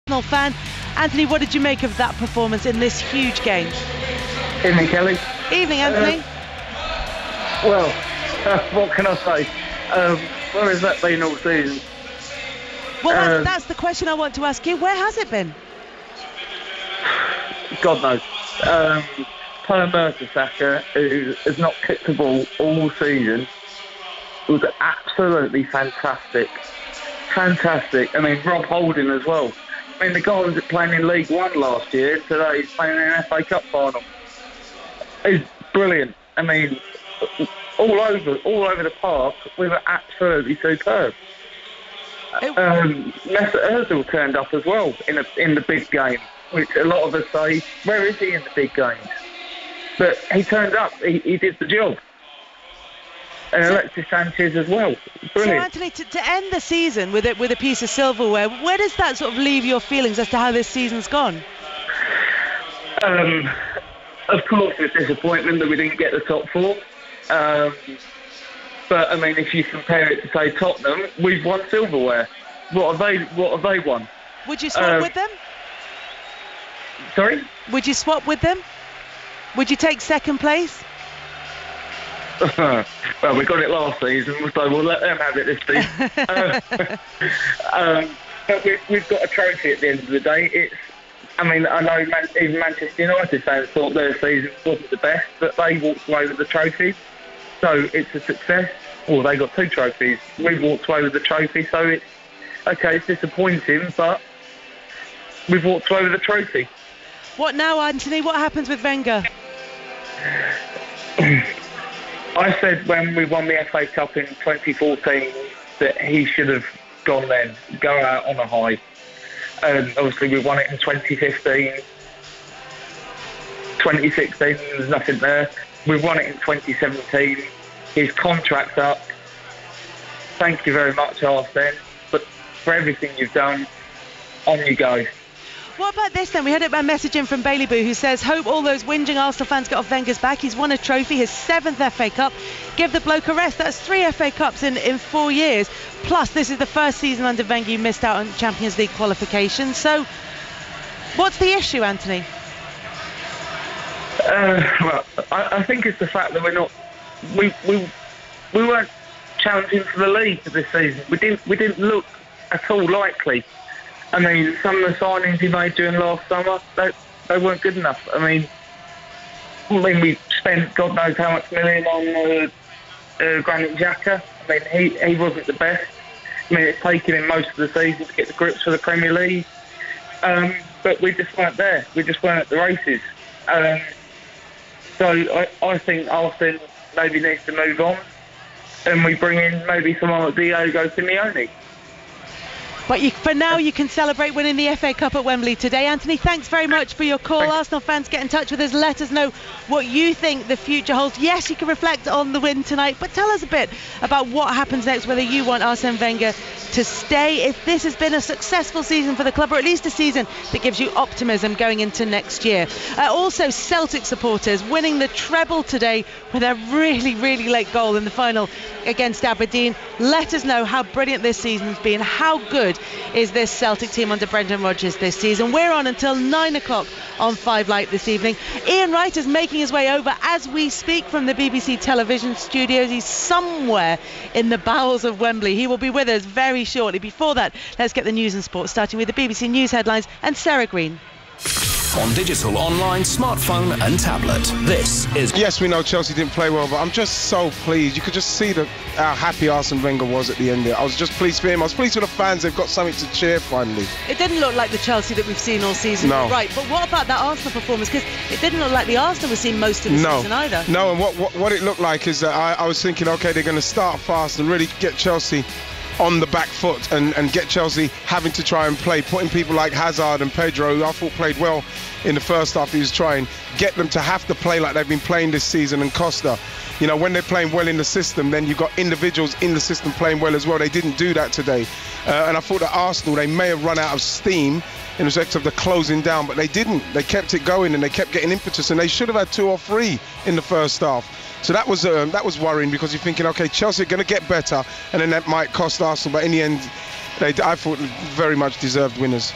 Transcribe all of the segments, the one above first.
Arsenal fan. Anthony, what did you make of that performance in this huge game? Evening, Kelly. Evening, Anthony. What can I say? Where has that been all season? Well, that's the question I want to ask you. Where has it been? God knows. Per Mertesacker, who has not kicked the ball all season, was absolutely fantastic. Fantastic. I mean, Rob Holding as well. I mean, the guy was playing in League One last year. Today he's playing in an FA Cup final. He's brilliant. I mean, all over the park, we were absolutely superb. Mesut Ozil turned up as well in the big game, which a lot of us say, where is he in the big games? But he turned up. He did the job. And Alexis Sanchez as well. Brilliant. So, Anthony, to end the season with a piece of silverware, where does that sort of leave your feelings as to how this season's gone? Of course, it's disappointment that we didn't get the top four. But I mean, if you compare it to, say, Tottenham, we've won silverware. What have they won? Would you swap with them? Sorry? Would you swap with them? Would you take second place? Well, we got it last season, so we'll let them have it this season. But we've got a trophy at the end of the day. I know even Manchester United fans thought their season wasn't the best, but they walked away with the trophy. So it's a success. Well, they got 2 trophies. We've walked away with the trophy, so it's disappointing, but we've walked away with the trophy. What now, Anthony? What happens with Wenger? I said when we won the FA Cup in 2014 that he should have gone then, go out on a high. Obviously, we won it in 2015. 2016, there's nothing there. We won it in 2017. His contract's up. Thank you very much, Arsene. But for everything you've done, on you go. What about this then? We had a message in from Bailey Boo who says, hope all those whinging Arsenal fans get off Wenger's back. He's won a trophy, his 7th FA Cup. Give the bloke a rest. That's 3 FA Cups in 4 years. Plus, this is the first season under Wenger you missed out on Champions League qualification. So, what's the issue, Anthony? I think it's the fact that we weren't challenging for the league this season. We didn't look at all likely. I mean, some of the signings he made during last summer, they weren't good enough. I mean, we spent God knows how much million on Granit Xhaka. I mean, he wasn't the best. I mean, it's taken him most of the season to get the grips for the Premier League. But we just weren't there. We just weren't at the races. So I think Arsene maybe needs to move on, and we bring in maybe someone like Diogo Simeone. But for now, you can celebrate winning the FA Cup at Wembley today. Anthony, thanks very much for your call. Arsenal fans, get in touch with us. Let us know what you think the future holds. Yes, you can reflect on the win tonight, but tell us a bit about what happens next, whether you want Arsene Wenger to stay, if this has been a successful season for the club, or at least a season that gives you optimism going into next year. Also, Celtic supporters winning the treble today with a really, really late goal in the final against Aberdeen. Let us know how brilliant this season's been, how good is this Celtic team under Brendan Rodgers this season. We're on until 9 o'clock on 5 Light this evening. Ian Wright is making his way over as we speak from the BBC television studios. He's somewhere in the bowels of Wembley. He will be with us very shortly. Before that, let's get the news and sport, starting with the BBC News headlines and Sarah Green. On digital, online, smartphone and tablet. This is... Yes, we know Chelsea didn't play well, but I'm just so pleased. You could just see how happy Arsene Wenger was at the end there. I was just pleased for him. I was pleased for the fans. They've got something to cheer finally. It didn't look like the Chelsea that we've seen all season. No. Right, but what about that Arsenal performance? Because it didn't look like the Arsenal we've seen most of the season either. No, and what it looked like is that I was thinking, OK, they're going to start fast and really get Chelsea on the back foot and get Chelsea having to try and play, putting people like Hazard and Pedro, who I thought played well in the first half, he was trying, get them to have to play like they've been playing this season. And Costa, you know, when they're playing well in the system, then you've got individuals in the system playing well as well. They didn't do that today. And I thought that Arsenal, they may have run out of steam in respect of the closing down, but they didn't. They kept it going and they kept getting impetus, and they should have had 2 or 3 in the first half. So that was worrying, because you're thinking, OK, Chelsea are going to get better, and then that might cost Arsenal. But in the end, I thought very much deserved winners.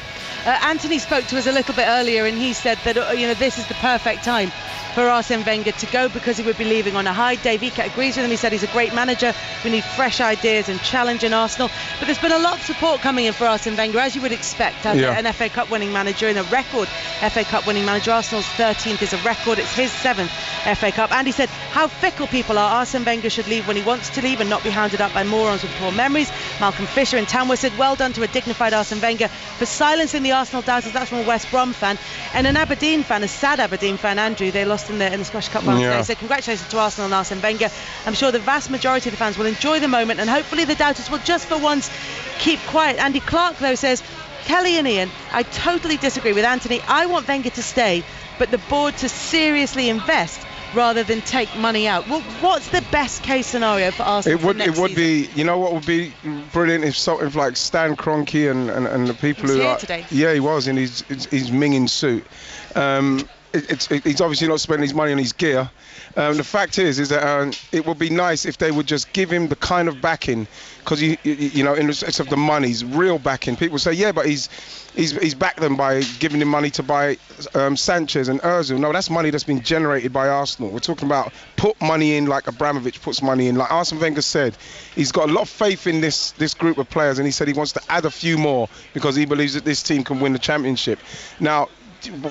Anthony spoke to us a little bit earlier, and he said that this is the perfect time for Arsene Wenger to go because he would be leaving on a high. Dave Eckert agrees with him. He said he's a great manager. We need fresh ideas and challenge in Arsenal. But there's been a lot of support coming in for Arsene Wenger, as you would expect, as an FA Cup winning manager and a record FA Cup winning manager. Arsenal's 13th is a record. It's his 7th FA Cup. And he said how fickle people are. Arsene Wenger should leave when he wants to leave and not be hounded up by morons with poor memories. Malcolm Fisher in Tamworth said, well done to a dignified Arsene Wenger for silencing the Arsenal doubters. That's from a West Brom fan. And an Aberdeen fan, a sad Aberdeen fan, Andrew, they lost in the Scottish Cup final today. So congratulations to Arsenal and Arsene Wenger. I'm sure the vast majority of the fans will enjoy the moment, and hopefully the doubters will just for once keep quiet. Andy Clark, though, says, Kelly and Ian, I totally disagree with Anthony. I want Wenger to stay, but the board to seriously invest rather than take money out. Well, what's the best case scenario for Arsenal? It would be, you know what would be brilliant if sort of like Stan Kroenke and the people who are today. Yeah, he was in his minging suit. He's obviously not spending his money on his gear. The fact is that it would be nice if they would just give him the kind of backing, because you know, in the sense of the money's real backing. People say, yeah, but he's backed them by giving him money to buy Sanchez and Ozil. No, that's money that's been generated by Arsenal. We're talking about put money in like Abramovich puts money in. Like Arsene Wenger said, he's got a lot of faith in this group of players, and he said he wants to add a few more because he believes that this team can win the championship. Now,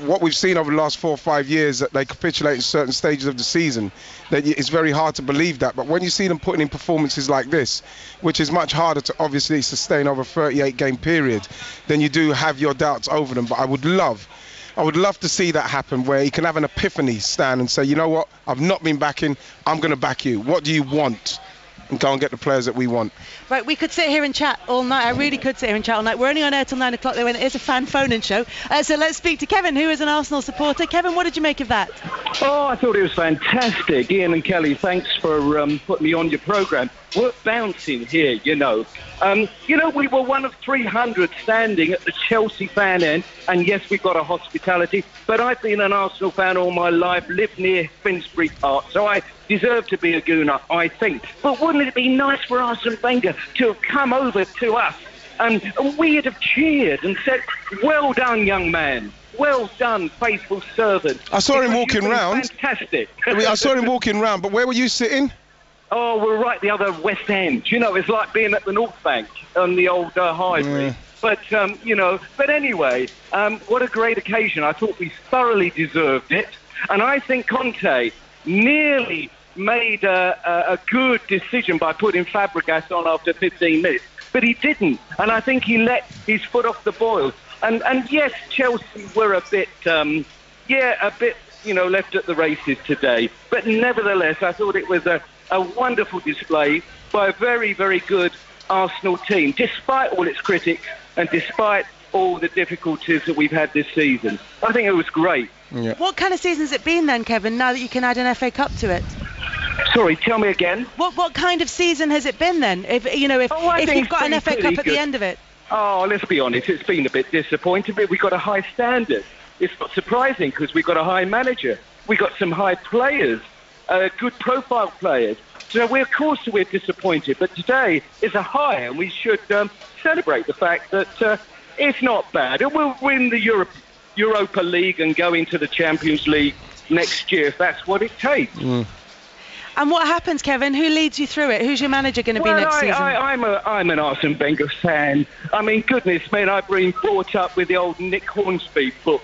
what we've seen over the last 4 or 5 years, that they capitulate in certain stages of the season, that it's very hard to believe that. But when you see them putting in performances like this, which is much harder to obviously sustain over a 38-game period, then you do have your doubts over them. But I would love to see that happen, where he can have an epiphany, Stan, and say, you know what, I've not been backing, I'm going to back you. What do you want? And go and get the players that we want. Right, we could sit here and chat all night. I really could sit here and chat all night. We're only on air till 9 o'clock though, and it is a fan phone-in show. So let's speak to Kevin, who is an Arsenal supporter. Kevin, what did you make of that? Oh, I thought it was fantastic. Ian and Kelly, thanks for putting me on your programme. We're bouncing here, you know. We were one of 300 standing at the Chelsea fan end, and yes, we got a hospitality, but I've been an Arsenal fan all my life, lived near Finsbury Park, so I deserve to be a Gooner, I think. But wouldn't it be nice for Arsene Wenger to have come over to us and we'd have cheered and said, well done, young man. Well done, faithful servant. I saw him walking round. Fantastic. I saw him walking round, but where were you sitting? Oh, we're right the other West End. You know, it's like being at the North Bank on the old Highbury. But, but anyway, what a great occasion. I thought we thoroughly deserved it. And I think Conte nearly made a good decision by putting Fabregas on after 15 minutes. But he didn't. And I think he let his foot off the boil. And yes, Chelsea were a bit, left at the races today. But nevertheless, I thought it was a wonderful display by a very, very good Arsenal team, despite all its critics and despite all the difficulties that we've had this season. I think it was great. Yeah. What kind of season has it been then, Kevin, now that you can add an FA Cup to it? Sorry, tell me again. What kind of season has it been then, if you've got an FA Cup at the end of it? Oh, let's be honest, it's been a bit disappointing, but we've got a high standard. It's not surprising because we've got a high manager. We've got some high players. Good profile players. So of course we're disappointed, but today is a high, and we should celebrate the fact that it's not bad. And we'll win the Europa League and go into the Champions League next year if that's what it takes. And what happens, Kevin? Who leads you through it? Who's your manager going to be next season? I'm an Arsene Wenger fan. I mean, goodness me, I've been brought up with the old Nick Hornsby book.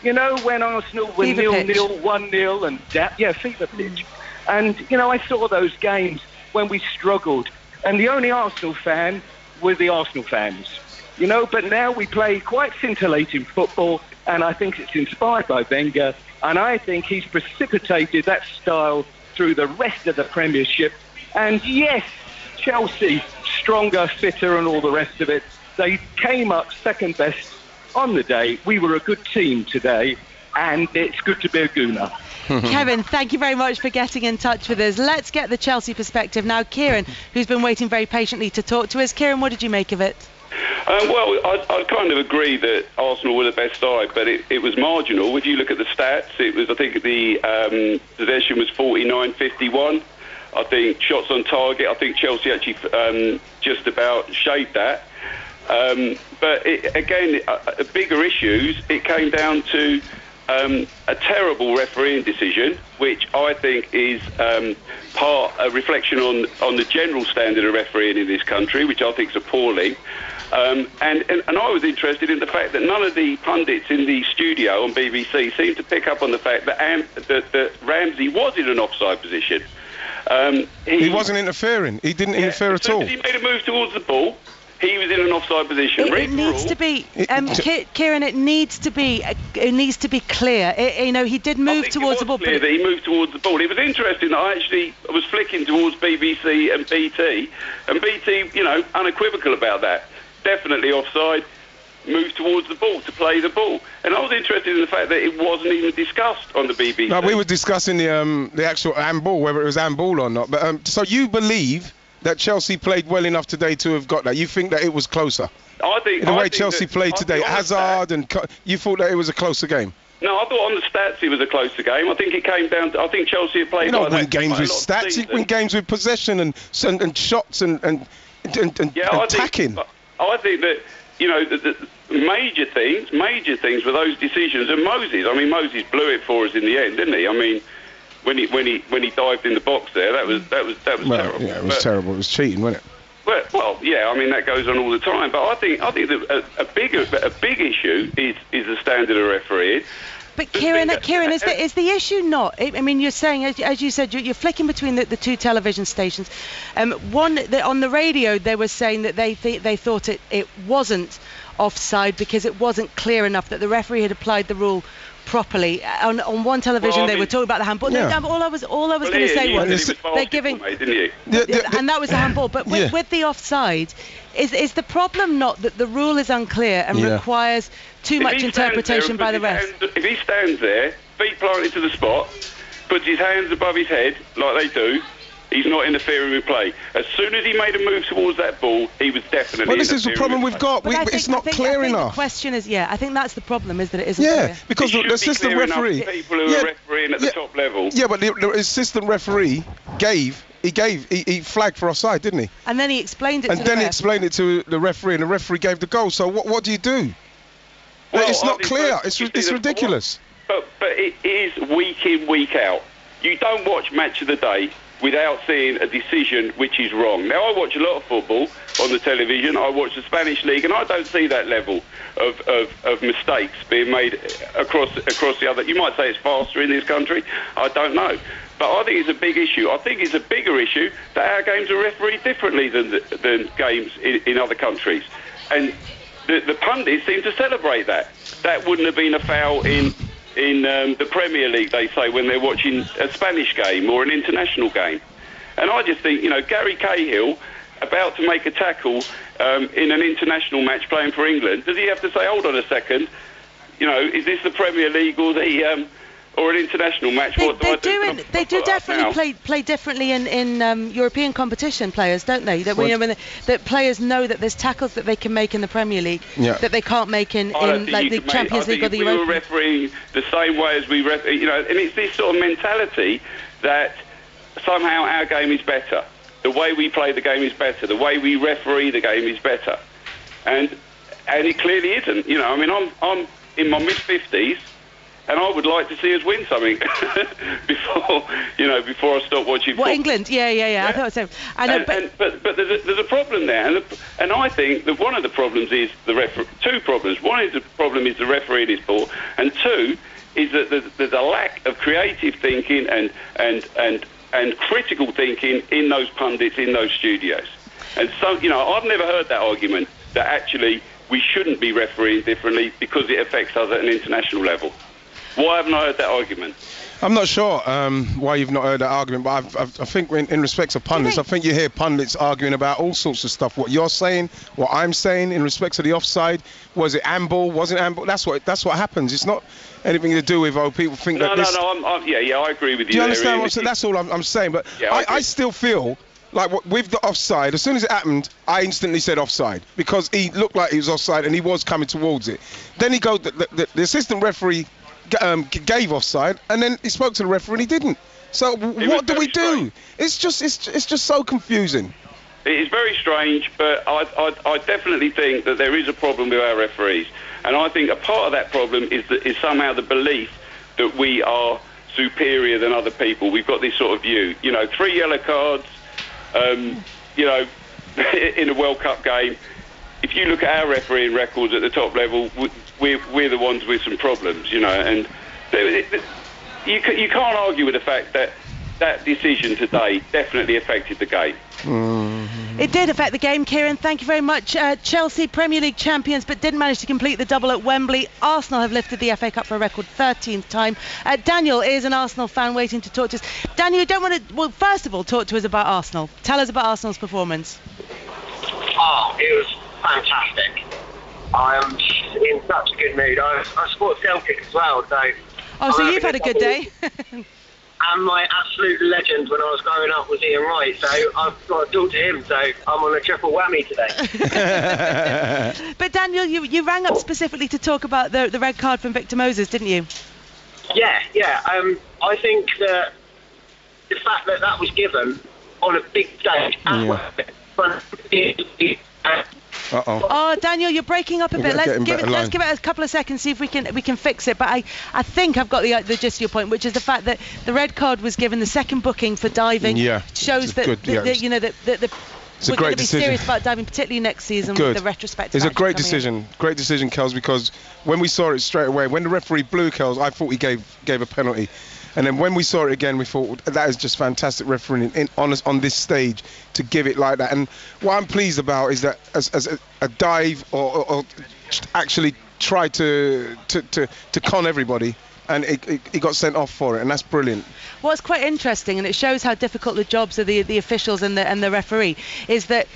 You know, when Arsenal were 0-0, 1-0, and fever pitch. And, I saw those games when we struggled. And the only Arsenal fan were the Arsenal fans. But now we play quite scintillating football, and I think it's inspired by Wenger. And I think he's precipitated that style through the rest of the Premiership. And yes, Chelsea, stronger, fitter, and all the rest of it. They came up second best on the day. We were a good team today, and it's good to be a Gooner. Kevin, thank you very much for getting in touch with us. Let's get the Chelsea perspective now. Kieran, who's been waiting very patiently to talk to us. Kieran, what did you make of it? I kind of agree that Arsenal were the best side, but it was marginal. If you look at the stats, it was, I think the possession was 49-51. I think shots on target, I think Chelsea actually just about shaved that. But again, bigger issues, it came down to a terrible refereeing decision, which I think is a reflection on the general standard of refereeing in this country, which I think is appalling. And I was interested in the fact that none of the pundits in the studio on BBC seemed to pick up on the fact that Ramsey was in an offside position. He wasn't interfering. He didn't interfere at all. He made a move towards the ball. He was in an offside position. It needs to be, Kieran. It needs to be clear. He did move towards the ball. Clear that he moved towards the ball. It was interesting that I actually was flicking towards BBC and BT, and BT, unequivocal about that. Definitely offside. Moved towards the ball to play the ball, and I was interested in the fact that it wasn't even discussed on the BBC. No, we were discussing the actual handball, whether it was handball or not. But so you believe that Chelsea played well enough today to have got that? You think that it was closer? I think the way Chelsea played today, Hazard, and you thought that it was a closer game? No, I thought on the stats it was a closer game. I think it came down to, I think Chelsea had played. You don't win games with stats. You win games with possession and shots and attacking. I think that the major things were those decisions. And Moses blew it for us in the end, didn't he? I mean, when he dived in the box there, that was terrible. Yeah, it was terrible. It was cheating, wasn't it? Well, yeah. I mean, that goes on all the time. But I think that a big issue is the standard of refereeing. But Kieran, is the issue not? I mean, you're saying, as you said, you're flicking between the two television stations. On the radio, they were saying that they thought it wasn't offside because it wasn't clear enough that the referee had applied the rule properly. On one television, they were talking about the handball. Yeah. No, all I was going to say was they're giving, and that was the handball. But with the offside, is the problem not that the rule is unclear and requires too much interpretation by the ref? If he stands there, feet planted to the spot, puts his hands above his head like they do, he's not interfering with play. As soon as he made a move towards that ball, he was definitely. Well, this is the problem we've got. It's not clear enough. The question is, I think that's the problem, is that it isn't clear. Because the assistant referee, people who are refereeing at the top level. Yeah, but the assistant referee he flagged for offside, didn't he? And then he explained it. And then he explained it to the referee, and the referee gave the goal. So what do you do? Well, it's not clear. It's ridiculous. But it is week in, week out. You don't watch Match of the Day without seeing a decision which is wrong. Now, I watch a lot of football on the television. I watch the Spanish League, and I don't see that level of mistakes being made across the other. You might say it's faster in this country. I don't know. But I think it's a big issue. I think it's a bigger issue that our games are refereed differently than games in other countries. And the pundits seem to celebrate that. That wouldn't have been a foul in the Premier League, they say, when they're watching a Spanish game or an international game. And I just think, Gary Cahill, about to make a tackle in an international match playing for England, does he have to say, hold on a second, is this the Premier League or the or an international match? They do definitely play differently in European competition, players, don't they? That players know that there's tackles that they can make in the Premier League that they can't make in the Champions League or the Europa. We were refereeing the same way as we and it's this sort of mentality that somehow our game is better. The way we play the game is better. The way we referee the game is better. And it clearly isn't. I'm in my mid-50s, and I would like to see us win something before I stop watching football. England? Yeah. I thought so. I know, but there's a problem there, and I think that one of the problems is two problems. One is the problem is the referee is poor, and two is that there's a lack of creative thinking and critical thinking in those pundits in those studios. And so I've never heard that argument that actually we shouldn't be refereeing differently because it affects us at an international level. Why haven't I heard that argument? I'm not sure why you've not heard that argument, but I think in respect of pundits, I think you hear pundits arguing about all sorts of stuff. What you're saying, what I'm saying in respect to the offside, was it handball, wasn't it handball? That's what happens. It's not anything to do with people think that this... No, I agree with you. Do you understand what I'm saying? That's all I'm saying, but I still feel like with the offside, as soon as it happened, I instantly said offside because he looked like he was offside and he was coming towards it. Then the assistant referee gave offside, and then he spoke to the referee and he didn't. So what do we do? It's just so confusing. It is very strange, but I definitely think that there is a problem with our referees. And I think a part of that problem is somehow the belief that we are superior than other people. We've got this sort of view. 3 yellow cards, in a World Cup game. If you look at our refereeing records at the top level, we're the ones with some problems, and you can't argue with the fact that decision today definitely affected the game. It did affect the game, Kieran. Thank you very much. Chelsea, Premier League champions, but didn't manage to complete the double at Wembley. Arsenal have lifted the FA Cup for a record 13th time. Daniel is an Arsenal fan waiting to talk to us. Daniel, you don't want to, well, first of all, talk to us about Arsenal. Tell us about Arsenal's performance. Oh, it was fantastic. I'm in such a good mood. I support Celtic as well, so... Oh, so you've had a good day. And my absolute legend when I was growing up was Ian Wright, so I've got to talk to him, so I'm on a triple whammy today. But Daniel, you rang up specifically to talk about the red card from Victor Moses, didn't you? Yeah. I think that the fact that was given on a big stage Oh, Daniel, you're breaking up a bit. Let's give it a couple of seconds, see if we can fix it. But I think I've got the gist of your point, which is the fact that the red card was given. The second booking for diving shows that we're going to be serious about diving, particularly next season with the retrospective. It's a great decision, Kels, because when we saw it straight away, when the referee blew Kels, I thought he gave a penalty. And then when we saw it again, we thought that is just fantastic refereeing on this stage to give it like that. And what I'm pleased about is that as a dive or actually try to con everybody, and he got sent off for it, and that's brilliant. What's quite interesting, and it shows how difficult the jobs of the officials and the referee, is that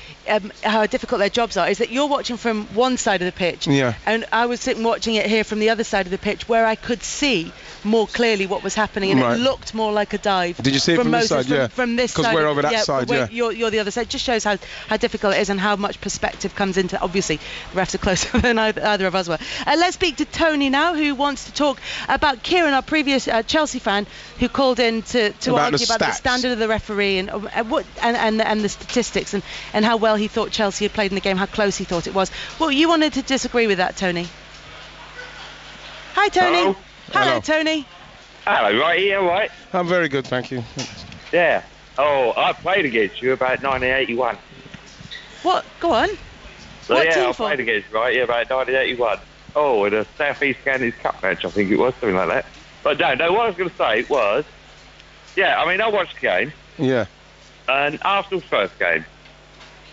how difficult their jobs are, is that you're watching from one side of the pitch, and I was sitting watching it here from the other side of the pitch, where I could see more clearly what was happening, and it looked more like a dive. Did you see it from this side? From this side. Because we're over that side, You're the other side. It just shows how difficult it is and how much perspective comes into. Obviously, the refs are closer than either of us were. Let's speak to Tony now, who wants to talk about Kieran, our previous Chelsea fan, who called in to argue about the standard of the referee and the statistics and how well he thought Chelsea had played in the game, how close he thought it was. Well, you wanted to disagree with that, Tony. Hi, Tony. Hello, Tony. Hello, right here, right? I'm very good, thank you. Yeah. Oh, I played against you about 1981. What? Go on. So, what yeah, team I for? played against you right here about 1981. Oh, in a South East Counties Cup match, I think it was, something like that. But no, what I was going to say was, I watched the game. Yeah. And Arsenal's first game.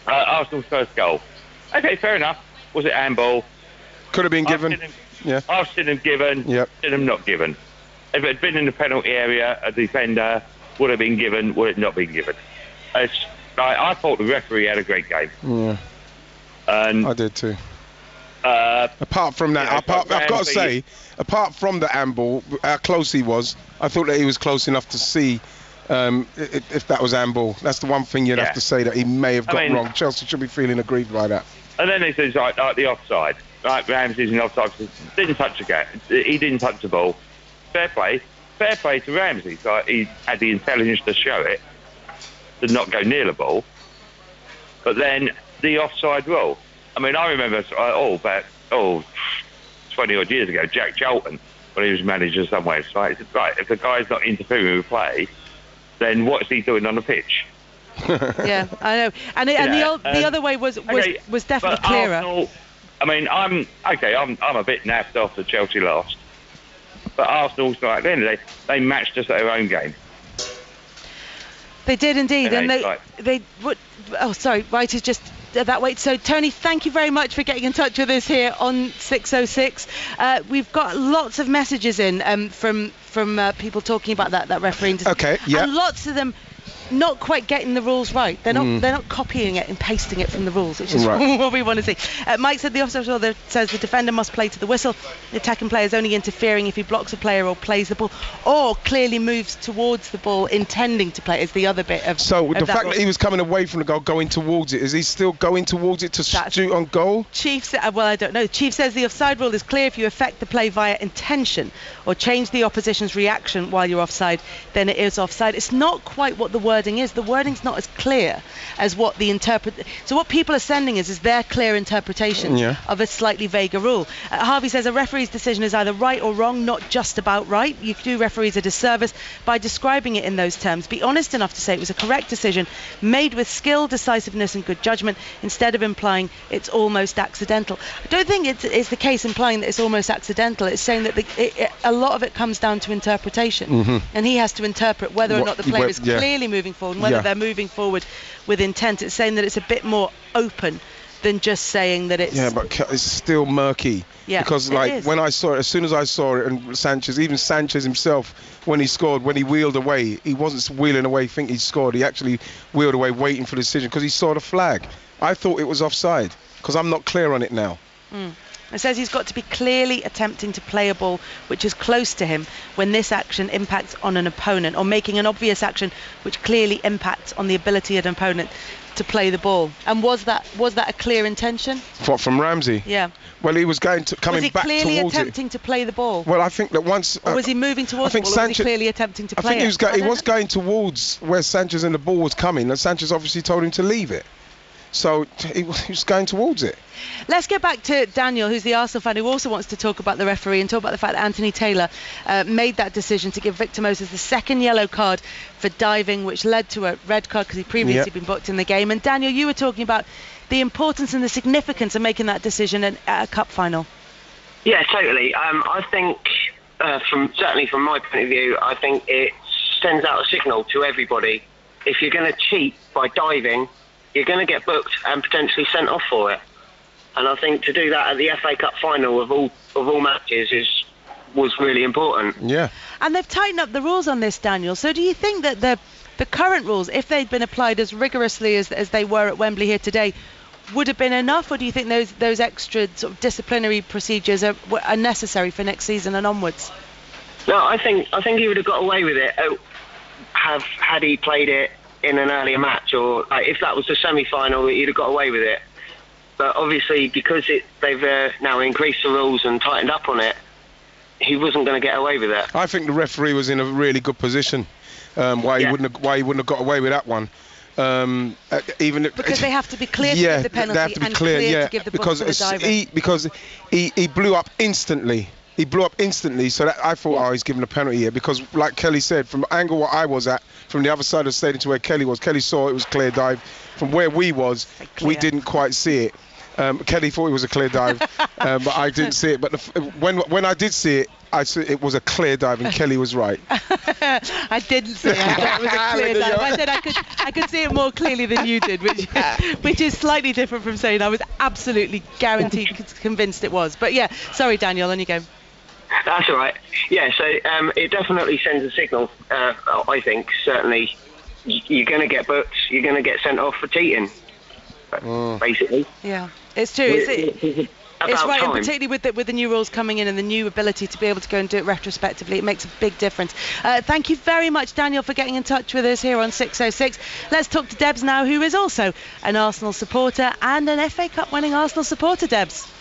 Arsenal's first goal. Okay, fair enough. Was it handball? Could have been given. I've seen them given, seen them not given. If it had been in the penalty area, a defender would have been given, would it not been given. I thought the referee had a great game. Yeah. And I did too. Apart from that, I've got to say, apart from the handball, how close he was, I thought that he was close enough to see if that was handball. That's the one thing you'd have to say that he may have got wrong. Chelsea should be feeling aggrieved by that. And then he says, like the offside. Like Ramsey's in offside, didn't touch the game. He didn't touch the ball. Fair play to Ramsey. So he had the intelligence to show it, to not go near the ball. But then the offside rule. I mean, I remember about 20 odd years ago, Jack Charlton, when he was manager somewhere, so he said, right, if the guy's not interfering with play, then what's he doing on the pitch? Yeah, I know. And the other way was definitely clearer. Arsenal, I mean, I'm a bit naffed after Chelsea lost, but Arsenal's like, at the end of the day, they matched us at their own game. They did indeed, and they Wright is just that way. So Tony, thank you very much for getting in touch with us here on 606. We've got lots of messages in from people talking about that refereeing. Okay, yeah. And lots of them not quite getting the rules right. They're not copying it and pasting it from the rules, which is what we want to see. Mike said the offside rule says the defender must play to the whistle. The attacking player is only interfering if he blocks a player or plays the ball, or clearly moves towards the ball intending to play. Is the other bit of. So the fact that he was coming away from the goal, going towards it, is he still going towards it to shoot on goal? Chief, well, I don't know. Chief says the offside rule is clear. If you affect the play via intention or change the opposition's reaction while you're offside, then it is offside. It's not quite what the word wording is. The wording's not as clear as what the So what people are sending is their clear interpretation of a slightly vaguer rule. Harvey says a referee's decision is either right or wrong, not just about right. You do referees a disservice by describing it in those terms. Be honest enough to say it was a correct decision made with skill, decisiveness and good judgment, instead of implying it's almost accidental. I don't think it's the case implying that it's almost accidental. It's saying that a lot of it comes down to interpretation, and he has to interpret whether or not the player is clearly moving forward and whether they're moving forward with intent. It's saying that it's a bit more open than just saying that it's... Yeah, but it's still murky. Yeah, because like when I saw it, as soon as I saw it, and even Sanchez himself, when he scored, when he wheeled away, he wasn't wheeling away thinking he scored. He actually wheeled away waiting for the decision because he saw the flag. I thought it was offside because I'm not clear on it now. It says he's got to be clearly attempting to play a ball which is close to him when this action impacts on an opponent, or making an obvious action which clearly impacts on the ability of an opponent to play the ball. And was that a clear intention? From Ramsey? Yeah. Well, he was coming back towards it. Was he clearly attempting to play the ball? Well, I think that once... or was he moving towards the ball, or was he clearly attempting to play it? I think he was going towards where Sanchez and the ball was coming, and Sanchez obviously told him to leave it. So he was going towards it. Let's get back to Daniel, who's the Arsenal fan, who also wants to talk about the referee and talk about the fact that Anthony Taylor made that decision to give Victor Moses the second yellow card for diving, which led to a red card because he previously been booked in the game. And Daniel, you were talking about the importance and the significance of making that decision at a cup final. Yeah, totally. I think, certainly from my point of view, I think it sends out a signal to everybody. If you're going to cheat by diving, you're going to get booked and potentially sent off for it. And I think to do that at the FA Cup final of all matches was really important. Yeah. And they've tightened up the rules on this, Daniel. So do you think that the current rules, if they'd been applied as rigorously as they were at Wembley here today, would have been enough, or do you think those extra sort of disciplinary procedures are necessary for next season and onwards? No, I think he would have got away with it had he played it in an earlier match, or if that was the semi-final, he'd have got away with it. But obviously, because they've now increased the rules and tightened up on it, he wasn't going to get away with it. I think the referee was in a really good position. Why he wouldn't have got away with that one. Because they have to be clear to give the penalty, they have to be and clear to give the book to the diver. Because he blew up instantly. He blew up instantly, so that I thought, he's given a penalty here. Because, like Kelly said, from the angle where I was at, from the other side of the stadium to where Kelly was, Kelly saw it was clear dive. From where we was, we didn't quite see it. Kelly thought it was a clear dive, but I didn't see it. But when I did see it, I said it was a clear dive, and Kelly was right. I didn't see it. I thought it was a clear dive. I said I could see it more clearly than you did, which is slightly different from saying I was absolutely guaranteed, convinced it was. But yeah, sorry, Daniel, on you go. That's all right. Yeah, so it definitely sends a signal, I think, certainly. You're going to get booked, you're going to get sent off for cheating, basically. Yeah, it's true. It's right, and particularly with the new rules coming in and the new ability to be able to go and do it retrospectively, it makes a big difference. Thank you very much, Daniel, for getting in touch with us here on 606. Let's talk to Debs now, who is also an Arsenal supporter and an FA Cup winning Arsenal supporter. Debs.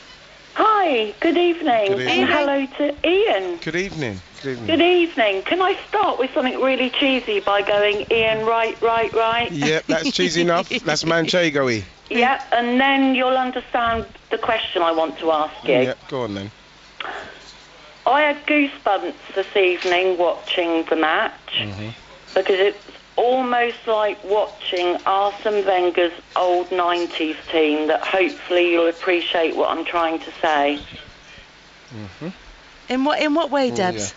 Hi, good evening. Good evening. And hello to Ian. Good evening. Good evening. Good evening. Can I start with something really cheesy by going Ian, right? Yep, that's cheesy enough. That's Manchego-y. Yeah, and then you'll understand the question I want to ask you. Yeah, go on then. I had goosebumps this evening watching the match because it's almost like watching Arsene Wenger's old 90s team that hopefully you'll appreciate what I'm trying to say. In what way, Debs?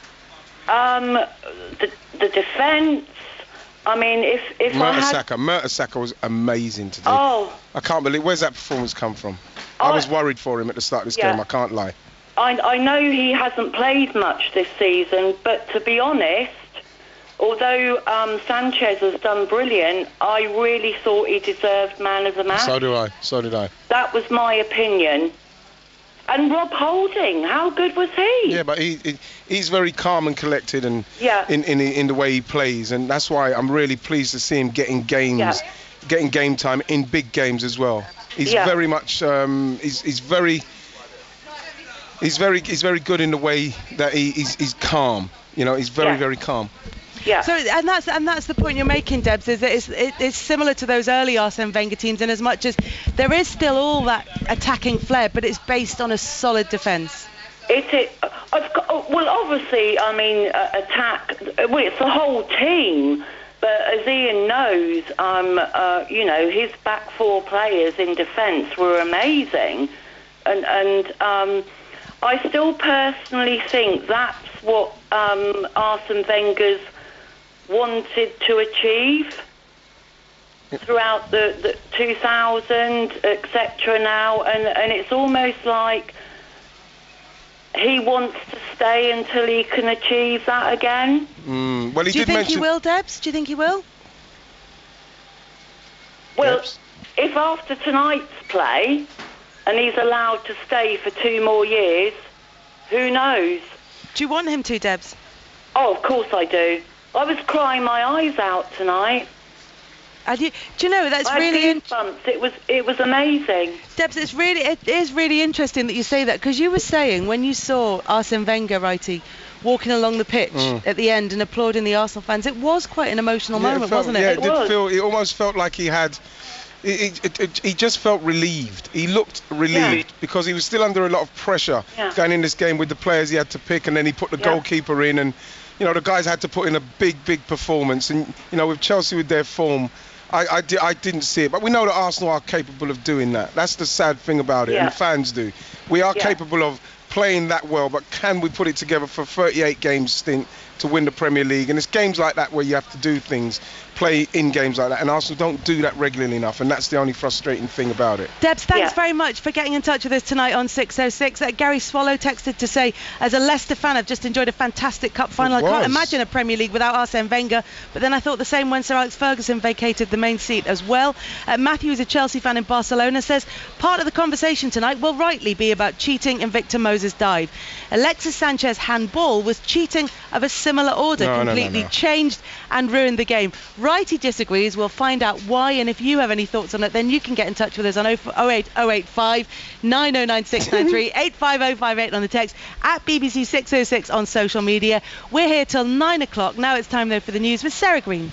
The defence. I mean, if Mertesacker was amazing today. Oh. I can't believe, where's that performance come from? I was worried for him at the start of this game, I can't lie. I know he hasn't played much this season, but to be honest, although Sanchez has done brilliant, I really thought he deserved man of the match. So did I. That was my opinion. And Rob Holding, how good was he? Yeah, but he's very calm and collected, and in the way he plays, and that's why I'm really pleased to see him getting game time in big games as well. He's very much he's very good in the way that he's calm. You know, he's very calm. Yeah. So, and that's the point you're making, Debs, is that it's similar to those early Arsene Wenger teams in as much as there is still all that attacking flair, but it's based on a solid defence. Well, obviously, I mean, attack. Well, it's the whole team. But as Ian knows, you know, his back four players in defence were amazing, and I still personally think that's what Arsene Wenger's wanted to achieve throughout the 2000, etc. now, and it's almost like he wants to stay until he can achieve that again. Well, Do you think he will, Debs? Do you think he will? Well, Debs? if after tonight's play and he's allowed to stay for 2 more years, who knows? Do you want him to, Debs? Oh, of course I do. I was crying my eyes out tonight. Do you know, that's I had really goosebumps. It was amazing. Debs, it is really interesting that you say that, because you were saying when you saw Arsene Wenger, Wrighty, walking along the pitch at the end and applauding the Arsenal fans, it was quite an emotional moment, wasn't it? Yeah, it was. It almost felt like he had. He just felt relieved. He looked relieved because he was still under a lot of pressure going in this game with the players he had to pick, and then he put the goalkeeper in, and you know the guys had to put in a big performance, and you know with Chelsea with their form. I didn't see it, but we know that Arsenal are capable of doing that. That's the sad thing about it, and the fans do. We are capable of playing that well, but can we put it together for 38 games stint to win the Premier League? And it's games like that where you have to do things, play in games like that, and Arsenal don't do that regularly enough, and that's the only frustrating thing about it. Debs, thanks very much for getting in touch with us tonight on 606. Gary Swallow texted to say, as a Leicester fan, I've just enjoyed a fantastic cup final. I can't imagine a Premier League without Arsene Wenger, but then I thought the same when Sir Alex Ferguson vacated the main seat as well. Matthew is a Chelsea fan in Barcelona, says part of the conversation tonight will rightly be about cheating and Victor Moses died. Alexis Sanchez handball was cheating of a similar order, completely changed and ruined the game. Wrighty disagrees. We'll find out why, and if you have any thoughts on it, then you can get in touch with us on 08085 909 693 85058 on the text, at BBC 606 on social media. We're here till 9 o'clock. Now it's time though for the news with Sarah Green.